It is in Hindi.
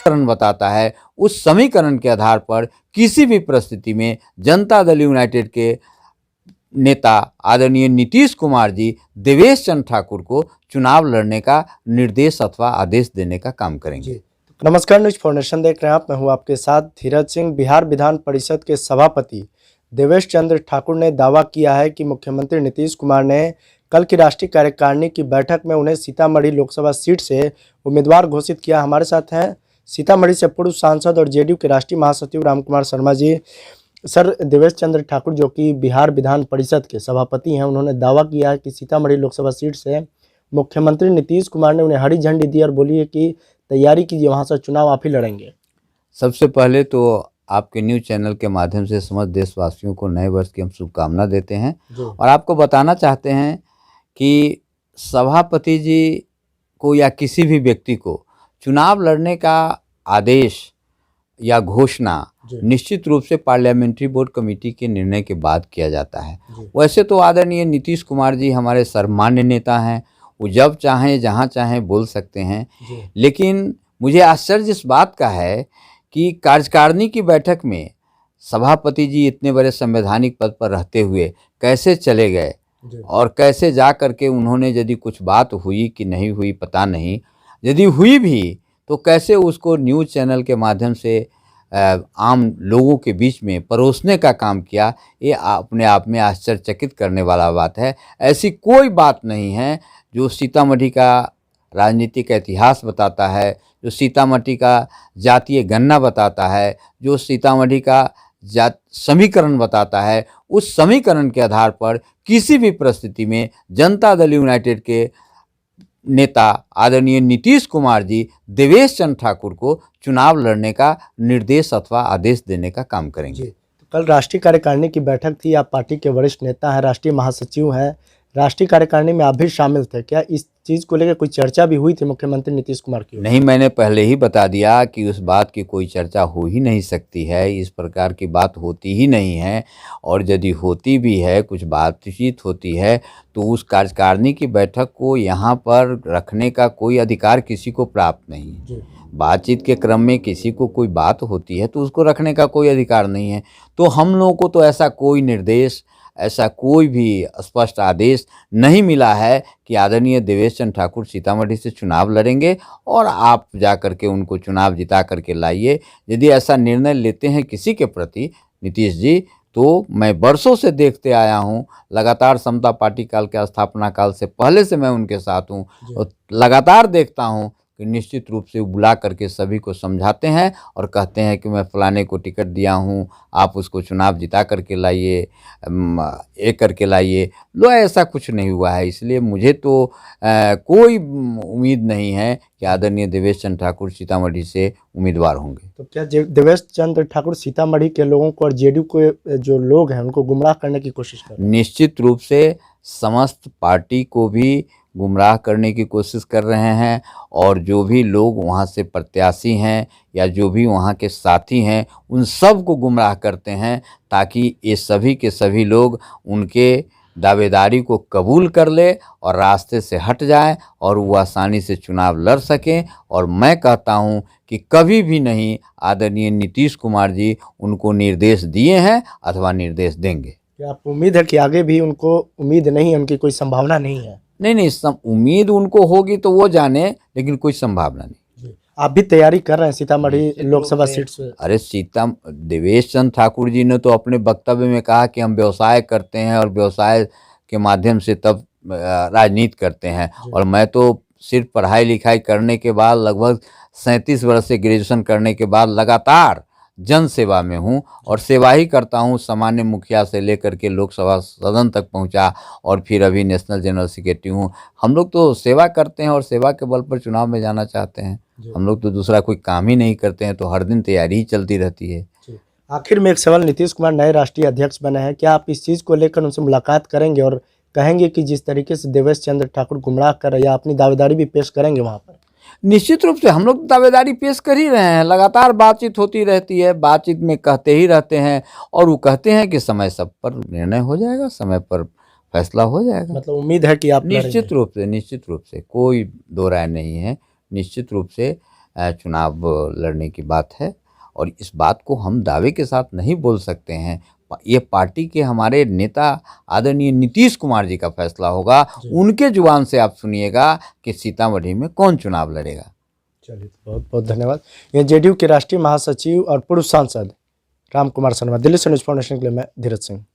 समीकरण बताता है, उस समीकरण के आधार पर किसी भी परिस्थिति में जनता दल यूनाइटेड के नेता आदरणीय नीतीश कुमार जी देवेश चंद्र ठाकुर को चुनाव लड़ने का निर्देश अथवा आदेश देने का काम करेंगे। नमस्कार, न्यूज फॉर नेशन देख रहे हैं आप। मैं हूं आपके साथ धीरज सिंह। बिहार विधान परिषद के सभापति देवेश चंद्र ठाकुर ने दावा किया है कि मुख्यमंत्री नीतीश कुमार ने कल की राष्ट्रीय कार्यकारिणी की बैठक में उन्हें सीतामढ़ी लोकसभा सीट से उम्मीदवार घोषित किया। हमारे साथ हैं सीतामढ़ी से पूर्व सांसद और जेडीयू के राष्ट्रीय महासचिव रामकुमार शर्मा जी। सर, देवेश चंद्र ठाकुर जो कि बिहार विधान परिषद के सभापति हैं, उन्होंने दावा किया है कि सीतामढ़ी लोकसभा सीट से मुख्यमंत्री नीतीश कुमार ने उन्हें हरी झंडी दी और बोली है कि तैयारी कीजिए, वहाँ से चुनाव आप ही लड़ेंगे। सबसे पहले तो आपके न्यूज़ चैनल के माध्यम से समस्त देशवासियों को नए वर्ष की हम शुभकामना देते हैं और आपको बताना चाहते हैं कि सभापति जी को या किसी भी व्यक्ति को चुनाव लड़ने का आदेश या घोषणा निश्चित रूप से पार्लियामेंट्री बोर्ड कमेटी के निर्णय के बाद किया जाता है। वैसे तो आदरणीय नीतीश कुमार जी हमारे सर्वमान्य नेता हैं, वो जब चाहें जहां चाहें बोल सकते हैं, लेकिन मुझे आश्चर्य इस बात का है कि कार्यकारिणी की बैठक में सभापति जी इतने बड़े संवैधानिक पद पर रहते हुए कैसे चले गए और कैसे जा करके उन्होंने, यदि कुछ बात हुई कि नहीं हुई पता नहीं, यदि हुई भी तो कैसे उसको न्यूज़ चैनल के माध्यम से आम लोगों के बीच में परोसने का काम किया। ये अपने आप में आश्चर्यचकित करने वाला बात है। ऐसी कोई बात नहीं है जो सीतामढ़ी का राजनीतिक इतिहास बताता है, जो सीतामढ़ी का जातीय गणना बताता है, जो सीतामढ़ी का समीकरण बताता है, उस समीकरण के आधार पर किसी भी परिस्थिति में जनता दल यूनाइटेड के नेता आदरणीय नीतीश कुमार जी देवेश चंद्र ठाकुर को चुनाव लड़ने का निर्देश अथवा आदेश देने का काम करेंगे। तो कल राष्ट्रीय कार्यकारिणी की बैठक थी। आप पार्टी के वरिष्ठ नेता हैं, राष्ट्रीय महासचिव हैं, राष्ट्रीय कार्यकारिणी में आप भी शामिल थे। क्या इस चीज़ को लेकर कोई चर्चा भी हुई थी मुख्यमंत्री नीतीश कुमार की? नहीं, मैंने पहले ही बता दिया कि उस बात की कोई चर्चा हो ही नहीं सकती है, इस प्रकार की बात होती ही नहीं है। और यदि होती भी है, कुछ बातचीत होती है, तो उस कार्यकारिणी की बैठक को यहाँ पर रखने का कोई अधिकार किसी को प्राप्त नहीं है। बातचीत के क्रम में किसी को कोई बात होती है तो उसको रखने का कोई अधिकार नहीं है। तो हम लोगों को तो ऐसा कोई निर्देश, ऐसा कोई भी स्पष्ट आदेश नहीं मिला है कि आदरणीय देवेश चंद्र ठाकुर सीतामढ़ी से चुनाव लड़ेंगे और आप जा करके उनको चुनाव जिता करके लाइए। यदि ऐसा निर्णय लेते हैं किसी के प्रति नीतीश जी, तो मैं वर्षों से देखते आया हूं, लगातार समता पार्टी काल के स्थापना काल से पहले से मैं उनके साथ हूं और लगातार देखता हूं कि निश्चित रूप से बुला करके सभी को समझाते हैं और कहते हैं कि मैं फलाने को टिकट दिया हूं, आप उसको चुनाव जिता करके लाइए, ये करके लाइए। लो, ऐसा कुछ नहीं हुआ है। इसलिए मुझे तो कोई उम्मीद नहीं है कि आदरणीय देवेश चंद्र ठाकुर सीतामढ़ी से उम्मीदवार होंगे। तो क्या देवेश चंद्र ठाकुर सीतामढ़ी के लोगों को और जेडीयू के जो लोग हैं उनको गुमराह करने की कोशिश कर रहे हैं? निश्चित रूप से समस्त पार्टी को भी गुमराह करने की कोशिश कर रहे हैं और जो भी लोग वहाँ से प्रत्याशी हैं या जो भी वहाँ के साथी हैं उन सब को गुमराह करते हैं, ताकि ये सभी के सभी लोग उनके दावेदारी को कबूल कर ले और रास्ते से हट जाएं और वो आसानी से चुनाव लड़ सकें। और मैं कहता हूं कि कभी भी नहीं आदरणीय नीतीश कुमार जी उनको निर्देश दिए हैं अथवा निर्देश देंगे। क्या आप उम्मीद है कि आगे भी उनको उम्मीद नहीं है, उनकी कोई संभावना नहीं है? नहीं, उम्मीद उनको होगी तो वो जाने, लेकिन कोई संभावना नहीं। आप भी तैयारी कर रहे हैं सीतामढ़ी लोकसभा सीट से? अरे देवेश चंद्र ठाकुर जी ने तो अपने वक्तव्य में कहा कि हम व्यवसाय करते हैं और व्यवसाय के माध्यम से तब राजनीति करते हैं। और मैं तो सिर्फ पढ़ाई लिखाई करने के बाद लगभग 37 वर्ष से ग्रेजुएशन करने के बाद लगातार जन सेवा में हूं और सेवा ही करता हूं। सामान्य मुखिया से लेकर के लोकसभा सदन तक पहुंचा और फिर अभी नेशनल जनरल सेक्रेटरी हूं। हम लोग तो सेवा करते हैं और सेवा के बल पर चुनाव में जाना चाहते हैं। हम लोग तो दूसरा कोई काम ही नहीं करते हैं, तो हर दिन तैयारी ही चलती रहती है। आखिर में एक सवाल, नीतीश कुमार नए राष्ट्रीय अध्यक्ष बने हैं, क्या आप इस चीज़ को लेकर उनसे मुलाकात करेंगे और कहेंगे कि जिस तरीके से देवेश चंद्र ठाकुर गुमराह कर रहे हैं, अपनी दावेदारी भी पेश करेंगे वहाँ पर? निश्चित रूप से हम लोग दावेदारी पेश कर ही रहे हैं। लगातार बातचीत होती रहती है, बातचीत में कहते ही रहते हैं और वो कहते हैं कि समय सब पर निर्णय हो जाएगा, समय पर फैसला हो जाएगा। मतलब उम्मीद है कि आप निश्चित रूप से कोई दो राय नहीं है। निश्चित रूप से चुनाव लड़ने की बात है। और इस बात को हम दावे के साथ नहीं बोल सकते हैं, ये पार्टी के हमारे नेता आदरणीय नीतीश कुमार जी का फैसला होगा। उनके जुबान से आप सुनिएगा कि सीतामढ़ी में कौन चुनाव लड़ेगा। चलिए, बहुत बहुत धन्यवाद। ये जेडीयू के राष्ट्रीय महासचिव और पूर्व सांसद राम कुमार शर्मा। दिल्ली से न्यूज़ फाउंडेशन के लिए मैं धीरज सिंह।